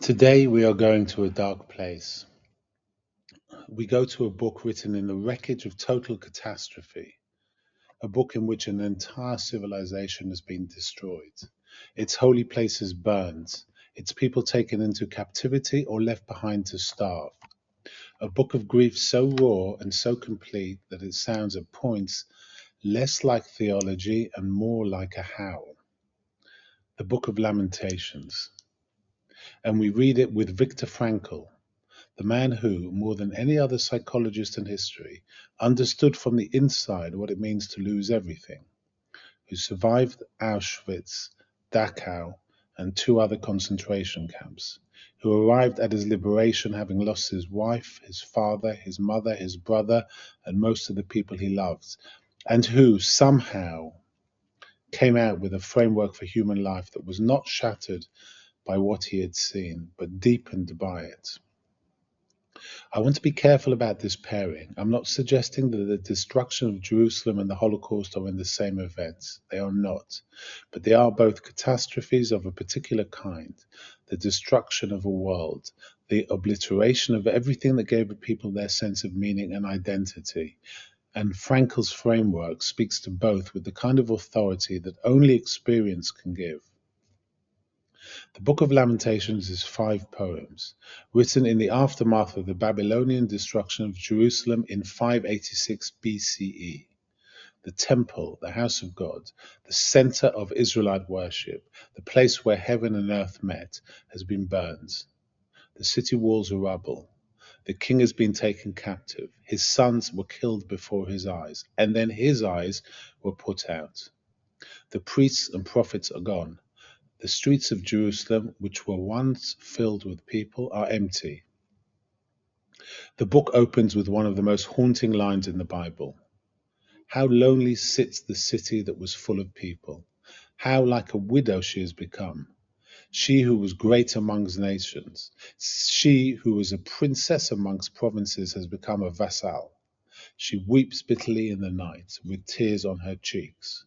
Today we are going to a dark place. We go to a book written in the wreckage of total catastrophe, a book in which an entire civilization has been destroyed, its holy places burned, its people taken into captivity or left behind to starve. A book of grief so raw and so complete that it sounds at points less like theology and more like a howl. The Book of Lamentations. And we read it with Viktor Frankl, the man who, more than any other psychologist in history, understood from the inside what it means to lose everything, who survived Auschwitz, Dachau, and two other concentration camps, who arrived at his liberation having lost his wife, his father, his mother, his brother, and most of the people he loved, and who somehow came out with a framework for human life that was not shattered by what he had seen, but deepened by it. I want to be careful about this pairing. I'm not suggesting that the destruction of Jerusalem and the Holocaust are in the same events. They are not. But they are both catastrophes of a particular kind. The destruction of a world, the obliteration of everything that gave a people their sense of meaning and identity. And Frankl's framework speaks to both with the kind of authority that only experience can give. The Book of Lamentations is 5 poems, written in the aftermath of the Babylonian destruction of Jerusalem in 586 BCE. The temple, the house of God, the center of Israelite worship, the place where heaven and earth met, has been burned. The city walls are rubble. The king has been taken captive. His sons were killed before his eyes, and then his eyes were put out. The priests and prophets are gone. The streets of Jerusalem, which were once filled with people, are empty. The book opens with one of the most haunting lines in the Bible. How lonely sits the city that was full of people. How like a widow she has become. She who was great amongst nations. She who was a princess amongst provinces has become a vassal. She weeps bitterly in the night with tears on her cheeks.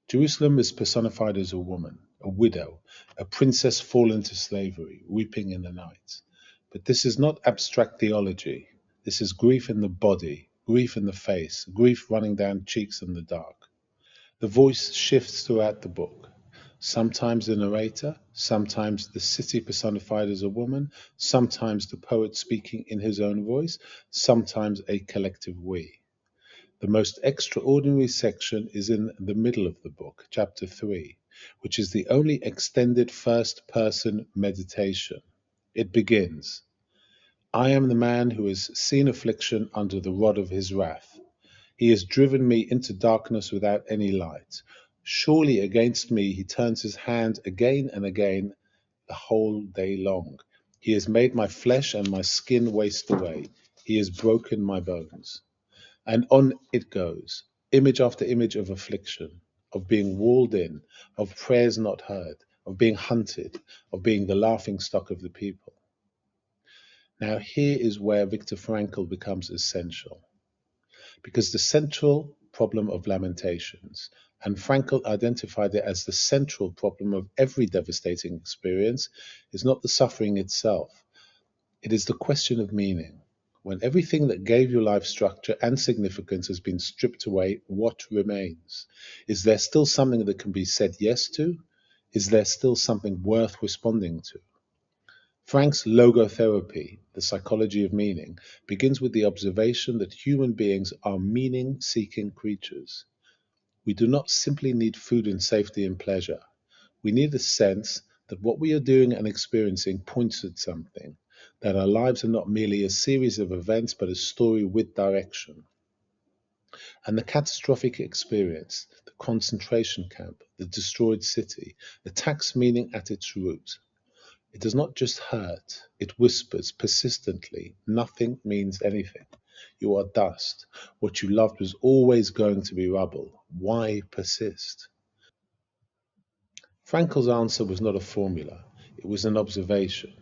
Jerusalem is personified as a woman, a widow, a princess fallen to slavery, weeping in the night. But this is not abstract theology. This is grief in the body, grief in the face, grief running down cheeks in the dark. The voice shifts throughout the book. Sometimes the narrator, sometimes the city personified as a woman, sometimes the poet speaking in his own voice, sometimes a collective we. The most extraordinary section is in the middle of the book, chapter 3, which is the only extended first-person meditation. It begins, I am the man who has seen affliction under the rod of his wrath. He has driven me into darkness without any light. Surely against me he turns his hand again and again the whole day long. He has made my flesh and my skin waste away. He has broken my bones. And on it goes, image after image of affliction, of being walled in, of prayers not heard, of being hunted, of being the laughing stock of the people. Now, here is where Viktor Frankl becomes essential, because the central problem of Lamentations, and Frankl identified it as the central problem of every devastating experience, is not the suffering itself. It is the question of meaning. When everything that gave your life structure and significance has been stripped away, what remains? Is there still something that can be said yes to? Is there still something worth responding to? Frank's logotherapy, the psychology of meaning, begins with the observation that human beings are meaning-seeking creatures. We do not simply need food and safety and pleasure. We need a sense that what we are doing and experiencing points at something, that our lives are not merely a series of events, but a story with direction. And the catastrophic experience, the concentration camp, the destroyed city, attacks meaning at its root. It does not just hurt, it whispers persistently, nothing means anything. You are dust. What you loved was always going to be rubble. Why persist? Frankl's answer was not a formula, it was an observation.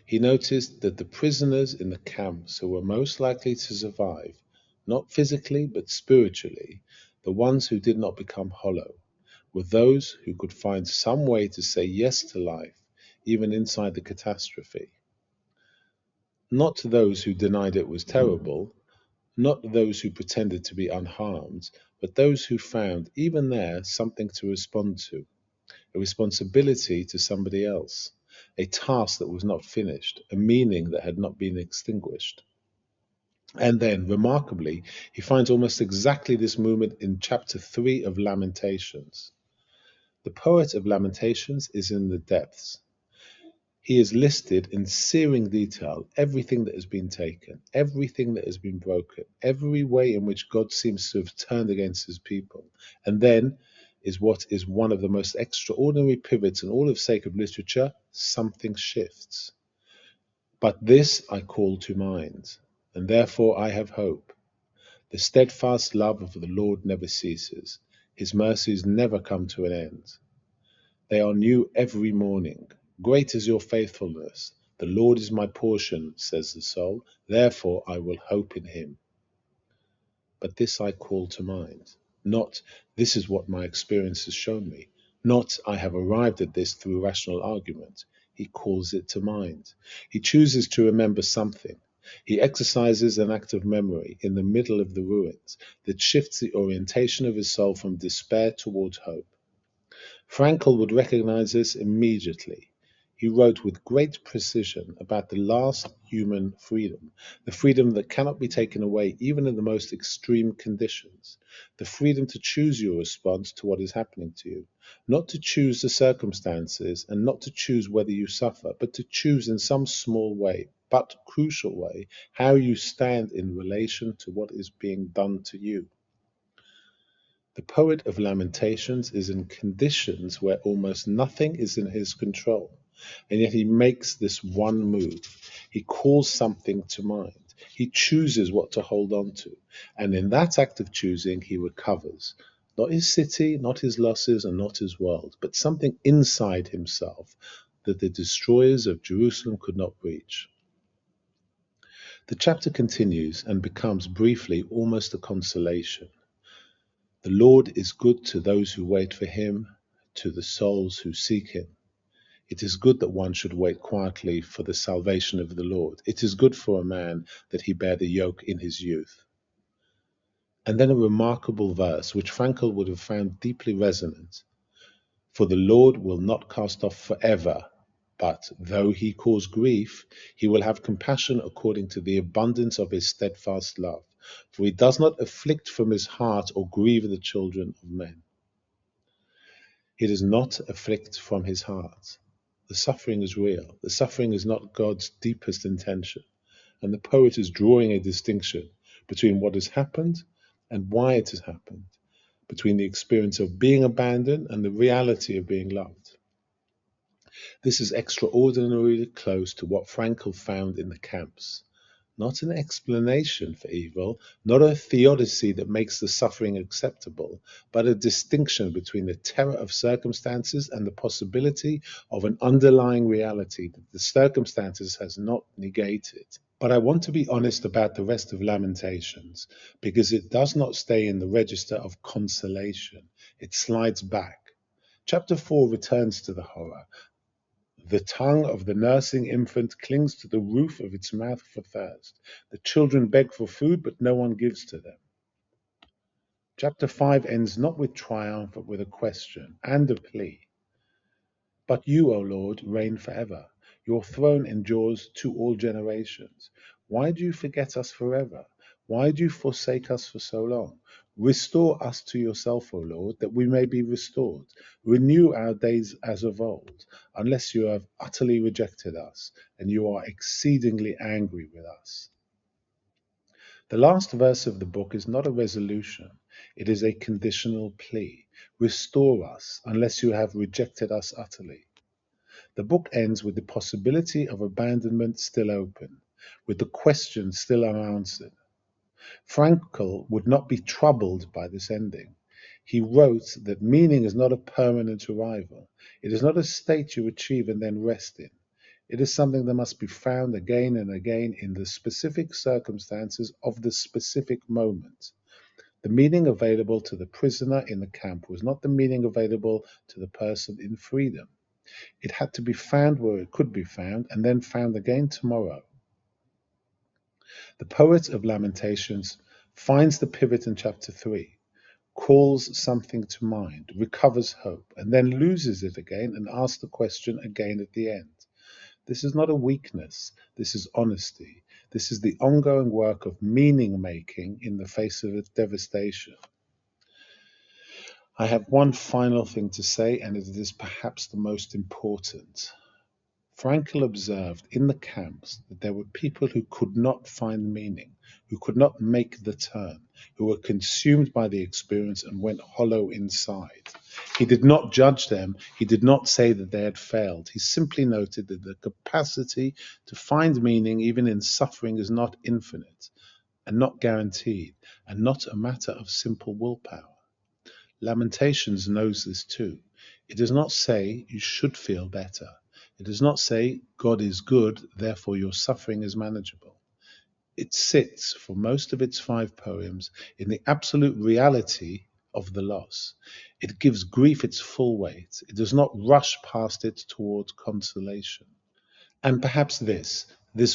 He noticed that the prisoners in the camps who were most likely to survive, not physically but spiritually, the ones who did not become hollow, were those who could find some way to say yes to life, even inside the catastrophe. Not to those who denied it was terrible, not those who pretended to be unharmed, but those who found, even there, something to respond to, a responsibility to somebody else, a task that was not finished, a meaning that had not been extinguished. And then, remarkably, he finds almost exactly this movement in chapter 3 of Lamentations. The poet of Lamentations is in the depths. He has listed in searing detail everything that has been taken, everything that has been broken, every way in which God seems to have turned against his people. And then is what is one of the most extraordinary pivots in all of sacred literature: something shifts. But this I call to mind, and therefore I have hope. The steadfast love of the Lord never ceases. His mercies never come to an end. They are new every morning. Great is your faithfulness. The Lord is my portion, says the soul. Therefore I will hope in him. But this I call to mind. Not, this is what my experience has shown me. Not, I have arrived at this through rational argument. He calls it to mind. He chooses to remember something. He exercises an act of memory in the middle of the ruins that shifts the orientation of his soul from despair towards hope. Frankl would recognize this immediately. He wrote with great precision about the last human freedom, the freedom that cannot be taken away even in the most extreme conditions, the freedom to choose your response to what is happening to you, not to choose the circumstances and not to choose whether you suffer, but to choose in some small way, but crucial way, how you stand in relation to what is being done to you. The poet of Lamentations is in conditions where almost nothing is in his control, and yet he makes this one move. He calls something to mind. He chooses what to hold on to, and in that act of choosing, he recovers. Not his city, not his losses, and not his world, but something inside himself that the destroyers of Jerusalem could not reach. The chapter continues and becomes briefly almost a consolation. The Lord is good to those who wait for him, to the souls who seek him. It is good that one should wait quietly for the salvation of the Lord. It is good for a man that he bear the yoke in his youth. And then a remarkable verse, which Frankl would have found deeply resonant. For the Lord will not cast off forever, but though he cause grief, he will have compassion according to the abundance of his steadfast love. For he does not afflict from his heart or grieve the children of men. He does not afflict from his heart. The suffering is real. The suffering is not God's deepest intention. And the poet is drawing a distinction between what has happened and why it has happened, between the experience of being abandoned and the reality of being loved. This is extraordinarily close to what Frankl found in the camps. Not an explanation for evil, not a theodicy that makes the suffering acceptable, but a distinction between the terror of circumstances and the possibility of an underlying reality that the circumstances has not negated. But I want to be honest about the rest of Lamentations, because it does not stay in the register of consolation. It slides back. Chapter 4 returns to the horror. The tongue of the nursing infant clings to the roof of its mouth for thirst. The children beg for food, but no one gives to them. Chapter 5 ends not with triumph, but with a question and a plea. But you, O Lord, reign forever. Your throne endures to all generations. Why do you forget us forever? Why do you forsake us for so long? Restore us to yourself, O Lord, that we may be restored. Renew our days as of old, unless you have utterly rejected us, and you are exceedingly angry with us. The last verse of the book is not a resolution. It is a conditional plea. Restore us, unless you have rejected us utterly. The book ends with the possibility of abandonment still open, with the question still unanswered. Frankl would not be troubled by this ending. He wrote that meaning is not a permanent arrival. It is not a state you achieve and then rest in. It is something that must be found again and again in the specific circumstances of the specific moment. The meaning available to the prisoner in the camp was not the meaning available to the person in freedom. It had to be found where it could be found, and then found again tomorrow. The poet of Lamentations finds the pivot in chapter 3, calls something to mind, recovers hope, and then loses it again and asks the question again at the end. This is not a weakness, this is honesty. This is the ongoing work of meaning making in the face of devastation. I have one final thing to say, and it is perhaps the most important. Frankl observed in the camps that there were people who could not find meaning, who could not make the turn, who were consumed by the experience and went hollow inside. He did not judge them. He did not say that they had failed. He simply noted that the capacity to find meaning, even in suffering, is not infinite and not guaranteed, and not a matter of simple willpower. Lamentations knows this too. It does not say you should feel better. It does not say God is good, therefore your suffering is manageable. It sits, for most of its 5 poems, in the absolute reality of the loss. It gives grief its full weight. It does not rush past it towards consolation. And perhaps this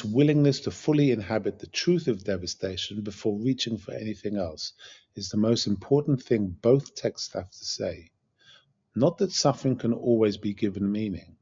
willingness to fully inhabit the truth of devastation before reaching for anything else, is the most important thing both texts have to say. Not that suffering can always be given meaning,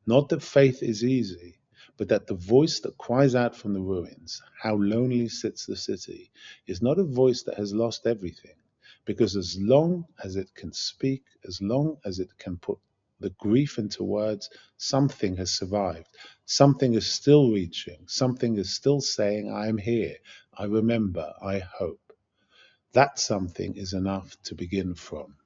not that faith is easy, but that the voice that cries out from the ruins, "How lonely sits the city," is not a voice that has lost everything, because as long as it can speak, as long as it can put the grief into words, something has survived, something is still reaching, something is still saying, "I am here, I remember, I hope." That something is enough to begin from.